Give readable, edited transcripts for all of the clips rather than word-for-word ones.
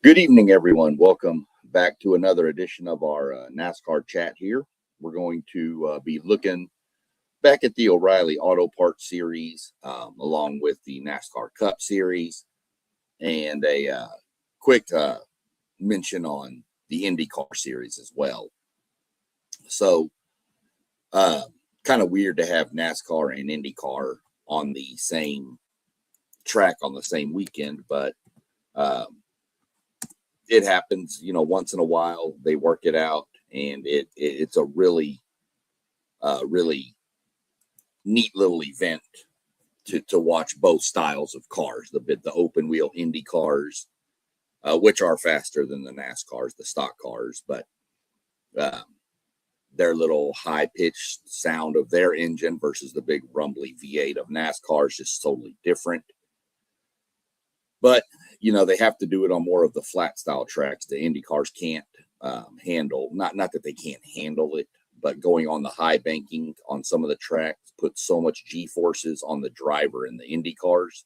Good evening, everyone. Welcome back to another edition of our NASCAR chat here. We're going to be looking back at the O'Reilly Auto Parts Series, along with the NASCAR Cup Series, and a quick mention on the IndyCar Series as well. So, kind of weird to have NASCAR and IndyCar on the same track on the same weekend, but it happens, once in a while. They work it out, and it's a really neat little event to watch both styles of cars, the open wheel Indy cars, which are faster than the NASCARs, the stock cars, but their little high pitched sound of their engine versus the big rumbly V8 of NASCAR is just totally different. But they have to do it on more of the flat style tracks. The Indy cars can't handle, not that they can't handle it, but going on the high banking on some of the tracks puts so much G forces on the driver in the Indy cars.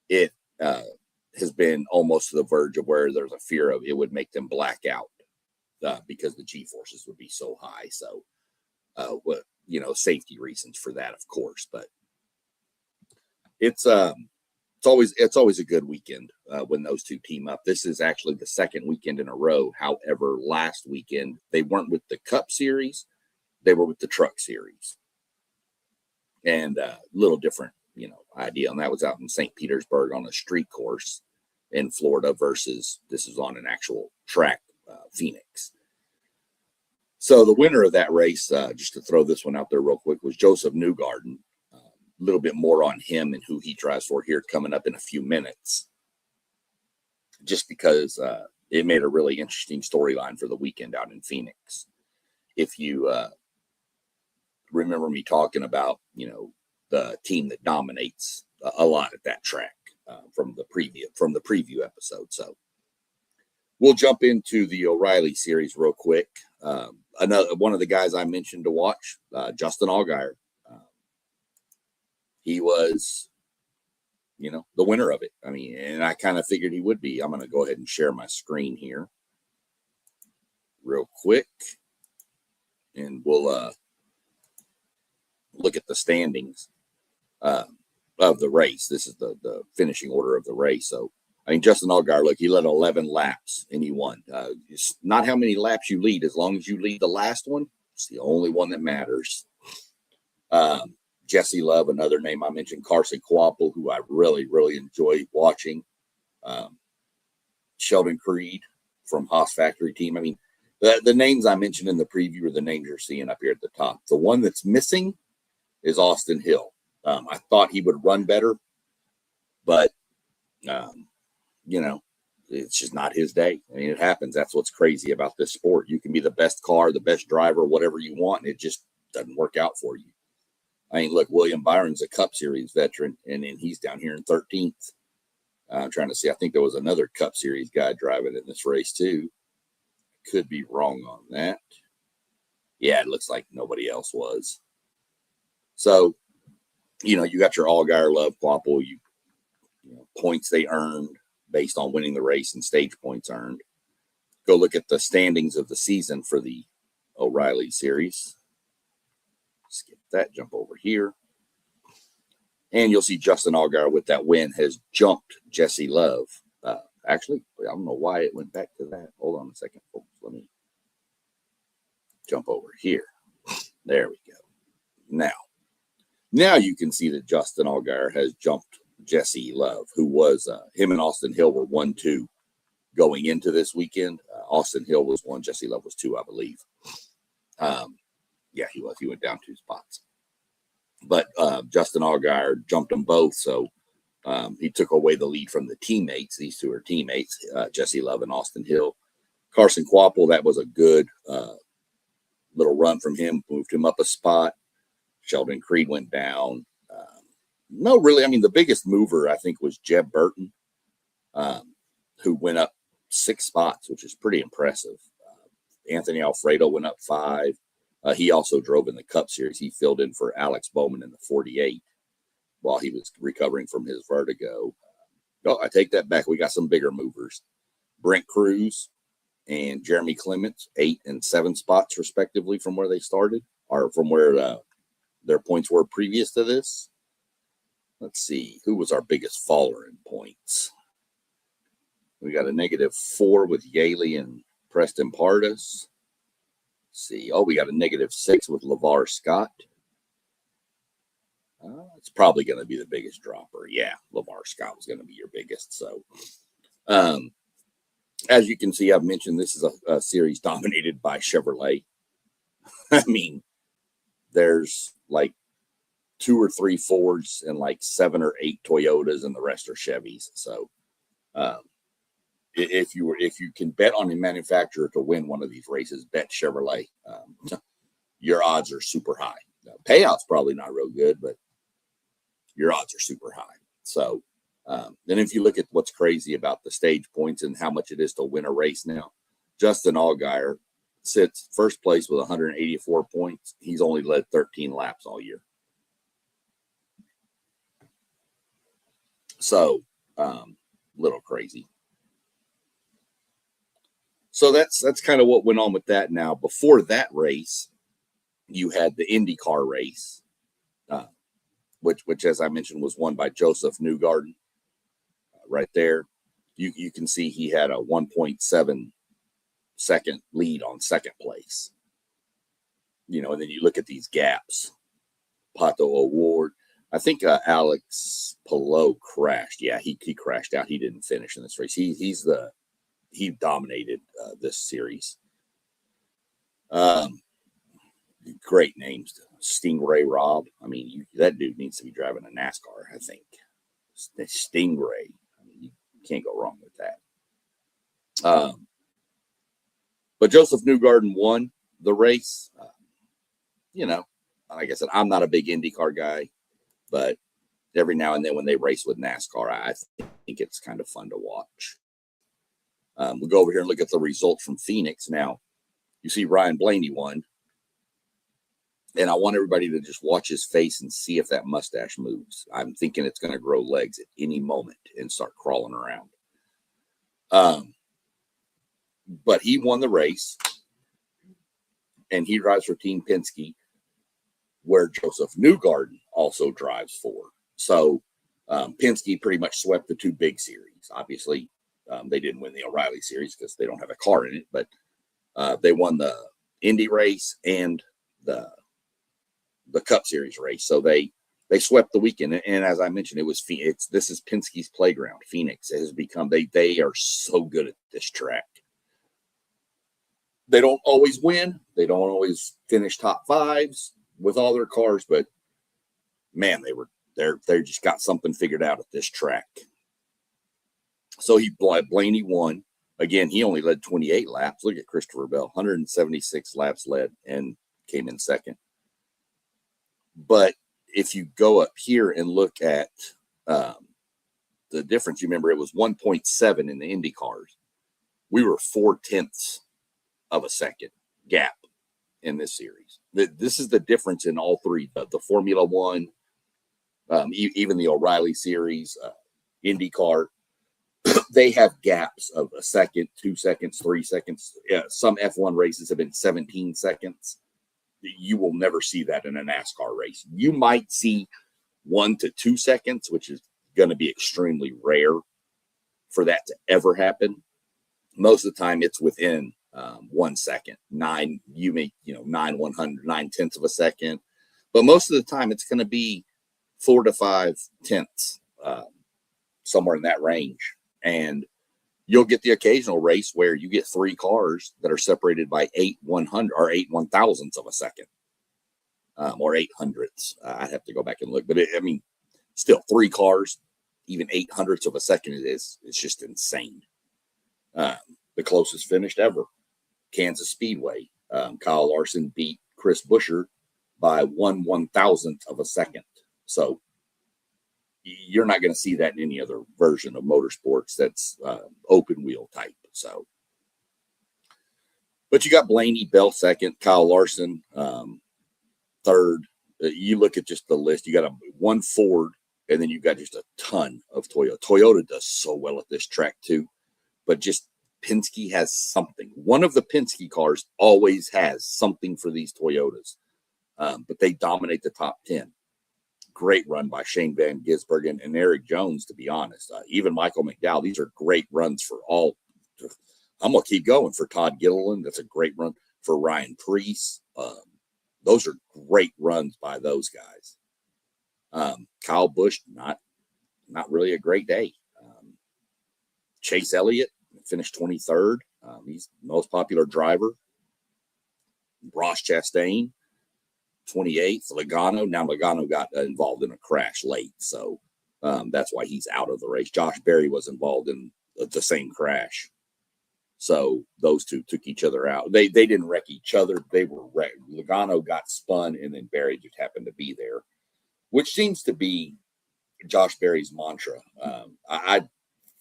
It has been almost to the verge of where there's a fear of it would make them black out because the G forces would be so high. So, safety reasons for that, of course, but it's always a good weekend when those two team up. This is actually the second weekend in a row. However, last weekend they weren't with the Cup Series; they were with the Truck Series, and a little different, idea. And that was out in St. Petersburg on a street course in Florida versus this is on an actual track, Phoenix. So the winner of that race, just to throw this one out there real quick, was Joseph Newgarden. A little bit more on him and who he drives for here coming up in a few minutes, just because it made a really interesting storyline for the weekend out in Phoenix. If you remember me talking about, the team that dominates a lot at that track from the preview episode. So we'll jump into the O'Reilly series real quick. Another one of the guys I mentioned to watch, Justin Allgaier. He was, the winner of it. I mean, and I kind of figured he would be. I'm going to go ahead and share my screen here real quick, and we'll look at the standings of the race. This is the finishing order of the race. So, Justin Allgaier, look, he led 11 laps, and he won. It's not how many laps you lead. As long as you lead the last one, it's the only one that matters. Jesse Love, another name I mentioned, Carson Kvapil, who I really, really enjoy watching. Sheldon Creed from Haas Factory Team. The names I mentioned in the preview are the names you're seeing up here at the top. The one that's missing is Austin Hill. I thought he would run better, but, it's just not his day. It happens. That's what's crazy about this sport. You can be the best car, the best driver, whatever you want, and it just doesn't work out for you. Look, William Byron's a Cup Series veteran, and then he's down here in 13th. I'm trying to see. I think there was another Cup Series guy driving in this race, too. Could be wrong on that. Yeah, it looks like nobody else was. So, you got your Allgaier, Love, Kvapil, points they earned based on winning the race and stage points earned. Go look at the standings of the season for the O'Reilly Series. Skip that, jump over here. And you'll see Justin Allgaier with that win has jumped Jesse Love. Actually, I don't know why it went back to that. Hold on a second, folks. Let me jump over here. There we go. Now you can see that Justin Allgaier has jumped Jesse Love, who was him and Austin Hill were 1-2 going into this weekend. Austin Hill was 1, Jesse Love was 2, I believe. Yeah, he was. He went down 2 spots. But Justin Allgaier jumped them both, so he took away the lead from the teammates. These two are teammates, Jesse Love and Austin Hill. Carson Kvapil, that was a good little run from him, moved him up a spot. Sheldon Creed went down. No, really, the biggest mover, I think, was Jeb Burton, who went up 6 spots, which is pretty impressive. Anthony Alfredo went up 5. He also drove in the Cup Series. He filled in for Alex Bowman in the 48 while he was recovering from his vertigo. I take that back. We got some bigger movers. Brent Cruz and Jeremy Clements, 8 and 7 spots respectively from where they started, or from where their points were previous to this. Let's see, who was our biggest faller in points? We got a -4 with Yaley and Preston Pardus. Let's see, we got a -6 with LeVar Scott. It's probably going to be the biggest dropper. Yeah, LeVar Scott was going to be your biggest. So, as you can see, I've mentioned this is a series dominated by Chevrolet. I mean, there's like 2 or 3 Fords and like 7 or 8 Toyotas, and the rest are Chevys. So, if you can bet on a manufacturer to win one of these races, bet Chevrolet. Your odds are super high. Now, payout's probably not real good, but your odds are super high. So, then if you look at what's crazy about the stage points and how much it is to win a race now, Justin Allgaier sits first place with 184 points. He's only led 13 laps all year. So, little crazy. So that's kind of what went on with that. Now, before that race, you had the IndyCar race, which as I mentioned was won by Joseph Newgarden. Right there, you can see he had a 1.7 second lead on second place. And then you look at these gaps. Pato O'Ward, I think Alex Palou crashed. Yeah, he crashed out. He didn't finish in this race. He dominated this series. Great names. Stingray Robb. I mean, that dude needs to be driving a NASCAR, I think. Stingray. I mean, you can't go wrong with that. But Joseph Newgarden won the race. Like I said, I'm not a big IndyCar guy, but every now and then when they race with NASCAR, I think it's kind of fun to watch. We'll go over here and look at the results from Phoenix. Now, you see Ryan Blaney won. And I want everybody to just watch his face and see if that mustache moves. I'm thinking it's going to grow legs at any moment and start crawling around. But he won the race. And he drives for Team Penske, where Joseph Newgarden also drives for. So Penske pretty much swept the 2 big series. Obviously, they didn't win the O'Reilly series because they don't have a car in it. But they won the Indy race and the Cup Series race. So they swept the weekend. And as I mentioned, this is Penske's playground. Phoenix has become, they are so good at this track. They don't always win. They don't always finish top 5s with all their cars, but man, they just got something figured out at this track. So Blaney won. Again, he only led 28 laps. Look at Christopher Bell, 176 laps led and came in second. But if you go up here and look at the difference, you remember it was 1.7 in the Indy cars. We were 0.4 of a second gap in this series. This is the difference in all 3, the Formula One, even the O'Reilly series, IndyCar. They have gaps of a second, 2 seconds, 3 seconds. Some F1 races have been 17 seconds. You will never see that in a NASCAR race. You might see 1 to 2 seconds, which is going to be extremely rare for that to ever happen. Most of the time, it's within 1 second. 9 9/100, 9/10 of a second. But most of the time, it's going to be 4 to 5 tenths, somewhere in that range. And you'll get the occasional race where you get 3 cars that are separated by 8/100 or 8/1000ths of a second, or 800ths. I'd have to go back and look, but still 3 cars, even 800ths of a second it's just insane. The closest finished ever, Kansas Speedway. Kyle Larson beat Chris Buescher by 1/1000th of a second. So you're not going to see that in any other version of motorsports that's open wheel type. So, but you got Blaney, Bell second, Kyle Larson third. You look at just the list. You got 1 Ford, and then you got just a ton of Toyota. Toyota does so well at this track too, but just Penske has something. One of the Penske cars always has something for these Toyotas, but they dominate the top 10. Great run by Shane Van Gisbergen and Eric Jones, to be honest. Even Michael McDowell. These are great runs for all. I'm going to keep going for Todd Gilliland. That's a great run for Ryan Preece. Those are great runs by those guys. Kyle Busch, not really a great day. Chase Elliott finished 23rd. He's the most popular driver. Ross Chastain, 28th. Logano. Now Logano got involved in a crash late, so that's why he's out of the race. Josh Berry was involved in the same crash. So those two took each other out. They didn't wreck each other. They were wrecked. Logano got spun, and then Berry just happened to be there, which seems to be Josh Berry's mantra. I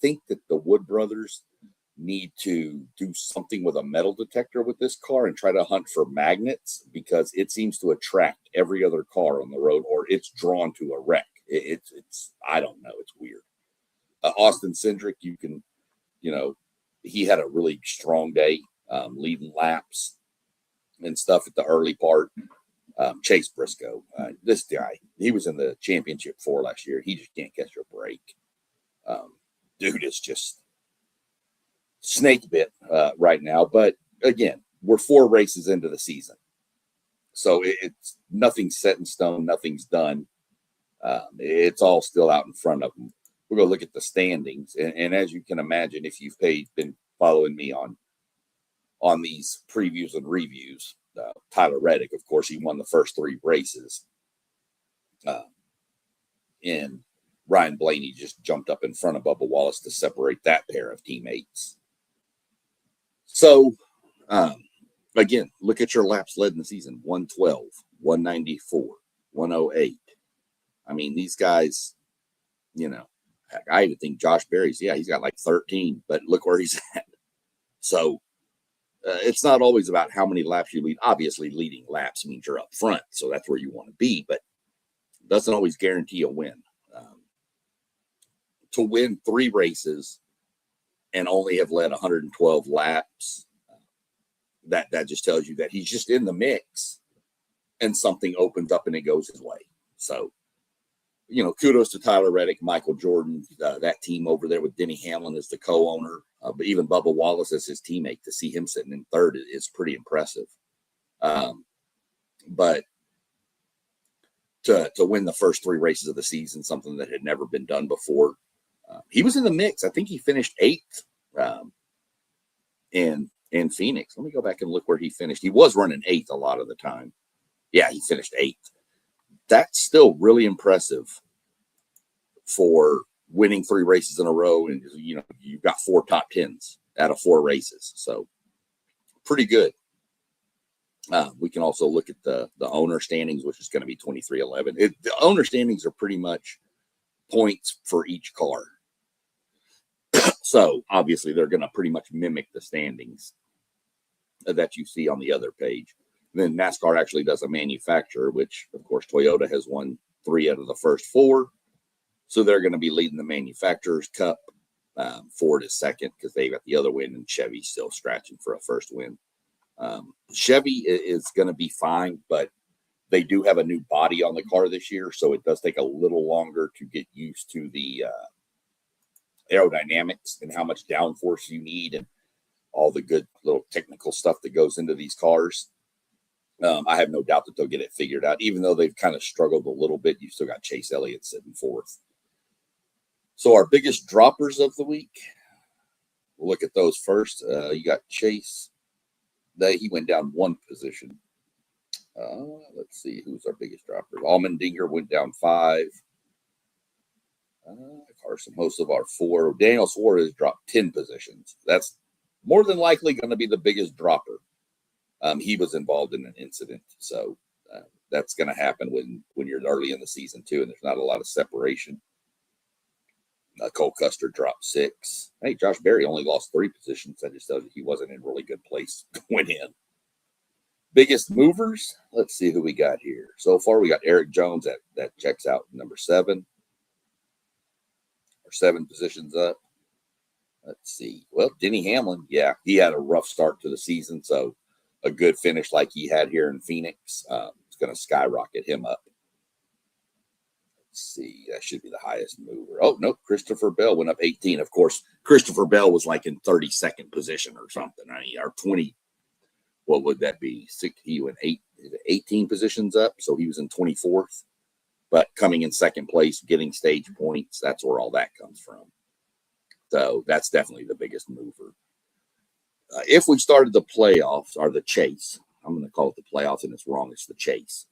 think that the Wood brothers need to do something with a metal detector with this car and try to hunt for magnets, because it seems to attract every other car on the road, or it's drawn to a wreck. It's I don't know. It's weird. Austin Cindric, he had a really strong day, leading laps and stuff at the early part. Chase Briscoe, this guy, he was in the championship 4 last year. He just can't catch a break. Dude is just snake bit right now. But again, we're 4 races into the season, so it's nothing's set in stone. Nothing's done. It's all still out in front of them. We're going to look at the standings. And as you can imagine, if you've been following me on these previews and reviews, Tyler Reddick, of course, he won the first 3 races. And Ryan Blaney just jumped up in front of Bubba Wallace to separate that pair of teammates. So, again, look at your laps led in the season. 112, 194, 108. I mean, these guys, heck, I even think Josh Berry's, he's got like 13, but look where he's at. So it's not always about how many laps you lead. Obviously, leading laps means you're up front, so that's where you want to be, but it doesn't always guarantee a win. To win 3 races and only have led 112 laps, that just tells you that he's just in the mix and something opens up and it goes his way. So, kudos to Tyler Reddick, Michael Jordan, that team over there with Denny Hamlin as the co-owner, but even Bubba Wallace as his teammate. To see him sitting in 3rd is pretty impressive. But to win the first 3 races of the season, something that had never been done before, he was in the mix. I think he finished 8th in Phoenix. Let me go back and look where he finished. He was running 8th a lot of the time. Yeah, he finished 8th. That's still really impressive for winning 3 races in a row. And, you've got 4 top 10s out of 4 races. So pretty good. We can also look at the owner standings, which is going to be 23-11. The owner standings are pretty much points for each car. So obviously they're going to pretty much mimic the standings that you see on the other page. And then NASCAR actually does a manufacturer, which of course Toyota has won 3 out of the first 4. So they're going to be leading the Manufacturers Cup. Ford is second because they got the other win, and Chevy's still scratching for a first win. Chevy is going to be fine, but they do have a new body on the car this year, so it does take a little longer to get used to the aerodynamics and how much downforce you need and all the good little technical stuff that goes into these cars. I have no doubt that they'll get it figured out. Even though they've kind of struggled a little bit, you've still got Chase Elliott sitting 4th. So our biggest droppers of the week, we'll look at those first. You got Chase. He went down 1 position. Let's see who's our biggest dropper. Allmendinger went down 5. Carson Hocevar 4. Daniel Suarez dropped 10 positions. That's more than likely going to be the biggest dropper. He was involved in an incident, so that's going to happen when you're early in the season too, and there's not a lot of separation. Cole Custer dropped 6. Hey, Josh Berry only lost 3 positions. That just tells you he wasn't in a really good place going in. Biggest movers, let's see who we got here. So far, we got Eric Jones that checks out number 7. Or 7 positions up. Let's see. Well, Denny Hamlin, yeah, he had a rough start to the season, so a good finish like he had here in Phoenix is going to skyrocket him up. Let's see, that should be the highest mover. Oh, no, Christopher Bell went up 18. Of course, Christopher Bell was like in 32nd position or something. I mean, or 20, what would that be? He went 18 positions up, so he was in 24th. But coming in second place, getting stage points, that's where all that comes from. So that's definitely the biggest mover. If we started the playoffs or the chase, I'm going to call it the playoffs, and it's wrong. It's the chase.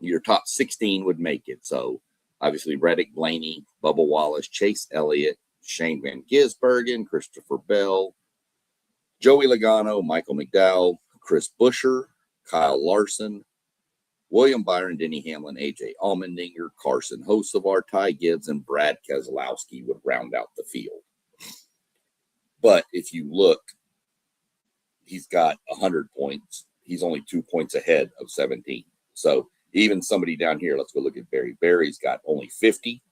Your top 16 would make it. So obviously Reddick, Blaney, Bubba Wallace, Chase Elliott, Shane Van Gisbergen, Christopher Bell, Joey Logano, Michael McDowell, Chris Buescher, Kyle Larson, William Byron, Denny Hamlin, AJ Allmendinger, Carson Hocevar, Ty Gibbs, and Brad Keselowski would round out the field. But if you look, he's got 100 points. He's only 2 points ahead of 17. So even somebody down here, let's go look at Barry. Barry's got only 50.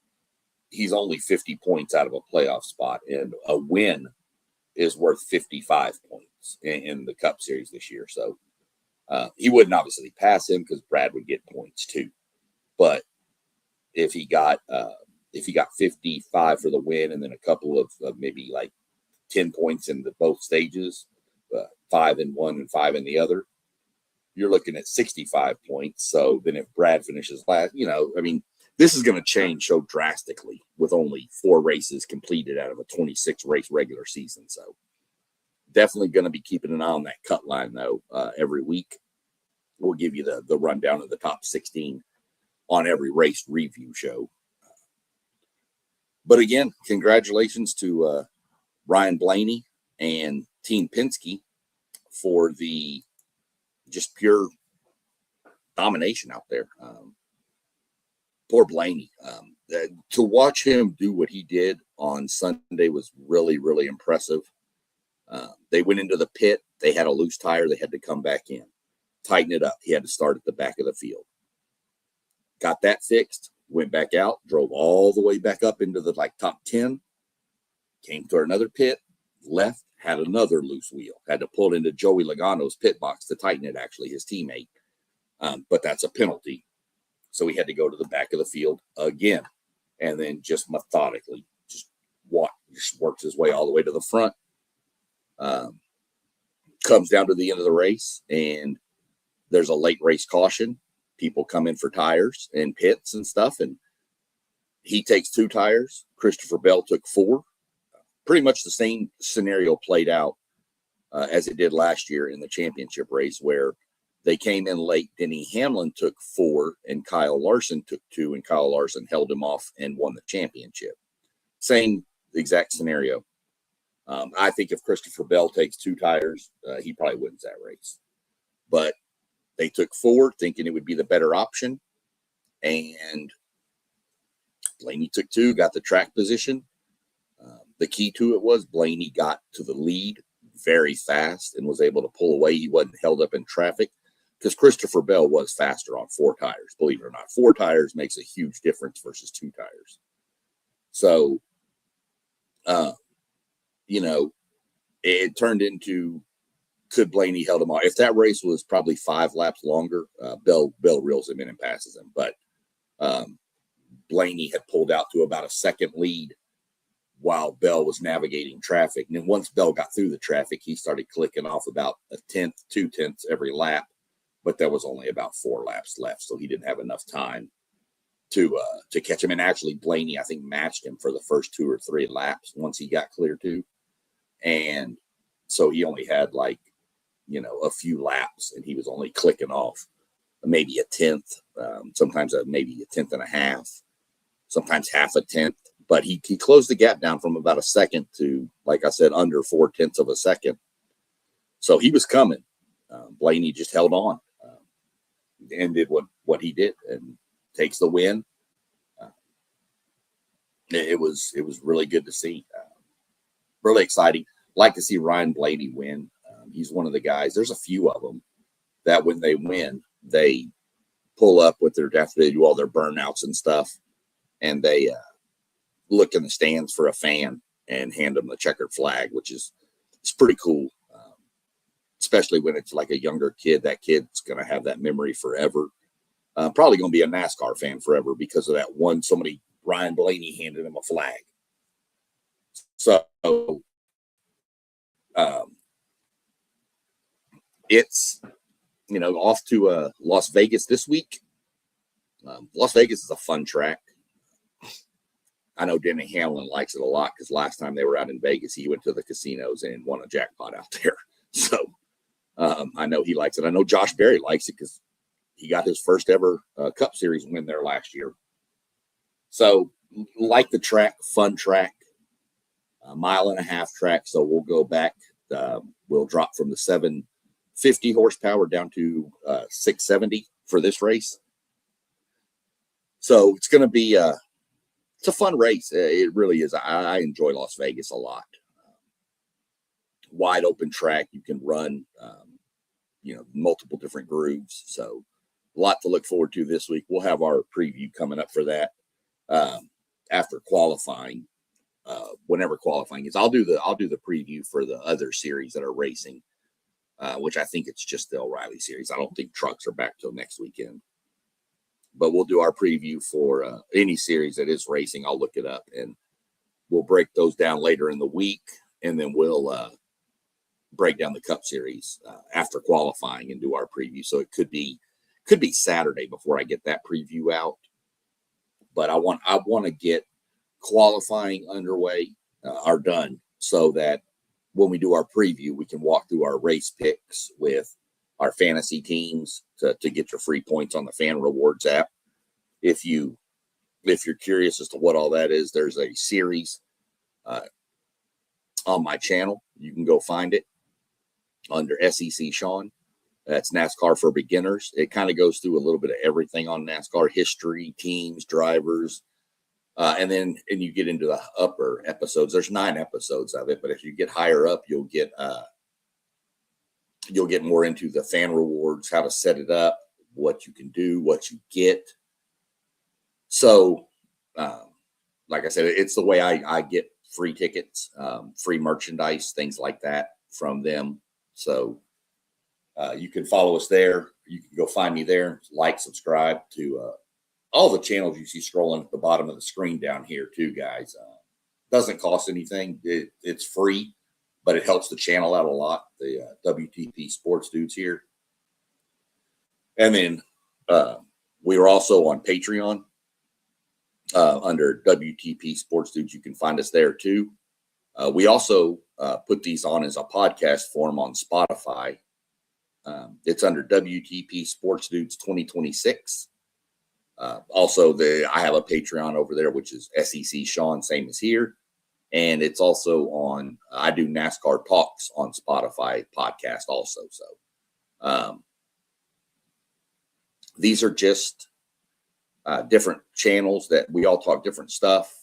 He's only 50 points out of a playoff spot, and a win is worth 55 points in the Cup Series this year. So he wouldn't obviously pass him because Brad would get points too. But if he got 55 for the win, and then a couple of maybe like 10 points in both stages, 5 in one and 5 in the other, you're looking at 65 points. So then if Brad finishes last, I mean, this is going to change so drastically with only 4 races completed out of a 26 race regular season. So definitely going to be keeping an eye on that cut line though. Every week we'll give you the rundown of the top 16 on every race review show. But again, congratulations to Ryan Blaney and Team Penske for the just pure domination out there. Poor Blaney. To watch him do what he did on Sunday was really, really impressive. They went into the pit. They had a loose tire. They had to come back in, tighten it up. He had to start at the back of the field. Got that fixed, went back out, drove all the way back up into the top 10, came to another pit, left, had another loose wheel, had to pull into Joey Logano's pit box to tighten it, actually, his teammate. But that's a penalty. So he had to go to the back of the field again, and then just methodically just works his way all the way to the front. Comes down to the end of the race, and there's a late race caution. People come in for tires and pits and stuff, and he takes 2 tires. Christopher Bell took 4. Pretty much the same scenario played out as it did last year in the championship race, where they came in late. Denny Hamlin took 4, and Kyle Larson took 2, and Kyle Larson held him off and won the championship. Same exact scenario. I think if Christopher Bell takes 2 tires, he probably wins that race. But they took 4, thinking it would be the better option. And Blaney took 2, got the track position. The key to it was Blaney got to the lead very fast and was able to pull away. He wasn't held up in traffic because Christopher Bell was faster on 4 tires. Believe it or not, 4 tires makes a huge difference versus 2 tires. So, it turned into, could Blaney held him off? If that race was probably 5 laps longer, Bell reels him in and passes him. But Blaney had pulled out to about a second lead while Bell was navigating traffic. And then once Bell got through the traffic, he started clicking off about 1/10, 2/10 every lap. But there was only about 4 laps left, so he didn't have enough time to catch him. And actually, Blaney, I think, matched him for the first 2 or 3 laps once he got clear to. And so he only had a few laps, and he was only clicking off maybe 1/10, sometimes maybe 1/10 and a half, sometimes half a tenth. But he closed the gap down from about a second to, like I said, under 4/10 of a second. So he was coming. Blaney just held on and did what he did and takes the win. It was really good to see. Really exciting. Like to see Ryan Blaney win. He's one of the guys. There's a few of them that when they win, they pull up with after they do all their burnouts and stuff, and they look in the stands for a fan and hand them the checkered flag, which is it's pretty cool. Especially when it's like a younger kid, that kid's going to have that memory forever. Probably going to be a NASCAR fan forever because of that one. Somebody, Ryan Blaney, handed him a flag. So it's, off to Las Vegas this week. Las Vegas is a fun track. I know Denny Hamlin likes it a lot because last time they were out in Vegas, he went to the casinos and won a jackpot out there. So I know he likes it. I know Josh Berry likes it because he got his first ever Cup Series win there last year. So like the track, fun track, a 1.5 mile track. So we'll go back. We'll drop from the 750 horsepower down to 670 for this race. So it's going to be it's a fun race. It really is. I enjoy Las Vegas a lot. Wide open track. You can run, multiple different grooves. So a lot to look forward to this week. We'll have our preview coming up for that after qualifying. Whenever qualifying is, I'll do the preview for the other series that are racing, which I think it's just the O'Reilly series. I don't think trucks are back till next weekend. But we'll do our preview for any series that is racing. I'll look it up and we'll break those down later in the week, and then we'll break down the Cup Series after qualifying and do our preview. So it could be Saturday before I get that preview out. But I want to get qualifying underway are done so that when we do our preview, we can walk through our race picks with our fantasy teams to get your free points on the Fan Rewards app. If you're curious as to what all that is, there's a series on my channel. You can go find it under SEC Sean. That's NASCAR for Beginners. It kind of goes through a little bit of everything on NASCAR history, teams, drivers, and you get into the upper episodes. There's 9 episodes of it, but if you get higher up, you'll get more into the Fan Rewards, how to set it up, what you can do, what you get. So, like I said, it's the way I get free tickets, free merchandise, things like that from them. So you can follow us there. You can go find me there, like, subscribe to all the channels you see scrolling at the bottom of the screen down here too, guys. Doesn't cost anything. It's free, but it helps the channel out a lot. The WTP Sports Dudes here. And then we are also on Patreon under WTP Sports Dudes. You can find us there too. We also put these on as a podcast form on Spotify. It's under WTP Sports Dudes 2026. Also, I have a Patreon over there, which is SEC Sean, same as here. And it's also on, I do NASCAR Talks on Spotify podcast also. So these are just different channels that we all talk different stuff.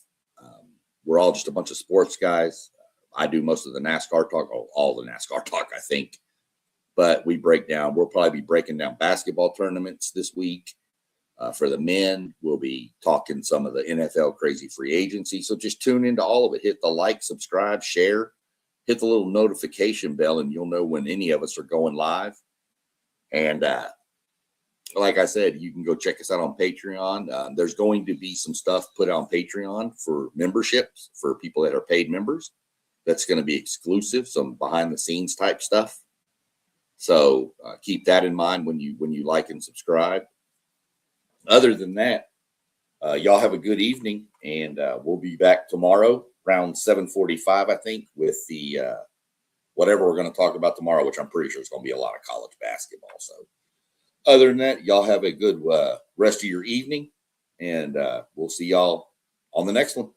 We're all just a bunch of sports guys. I do most of the NASCAR talk, all the NASCAR talk, I think. But we'll probably be breaking down basketball tournaments this week. For the men, we'll be talking some of the NFL crazy free agency. So just tune into all of it. Hit the like, subscribe, share, hit the little notification bell, and you'll know when any of us are going live. And like I said, you can go check us out on Patreon. There's going to be some stuff put on Patreon for memberships for people that are paid members. That's going to be exclusive, some behind the scenes type stuff. So keep that in mind when you like and subscribe. Other than that, y'all have a good evening, and we'll be back tomorrow around 7:45, I think, with the whatever we're going to talk about tomorrow, which I'm pretty sure is going to be a lot of college basketball. So other than that, y'all have a good rest of your evening, and we'll see y'all on the next one.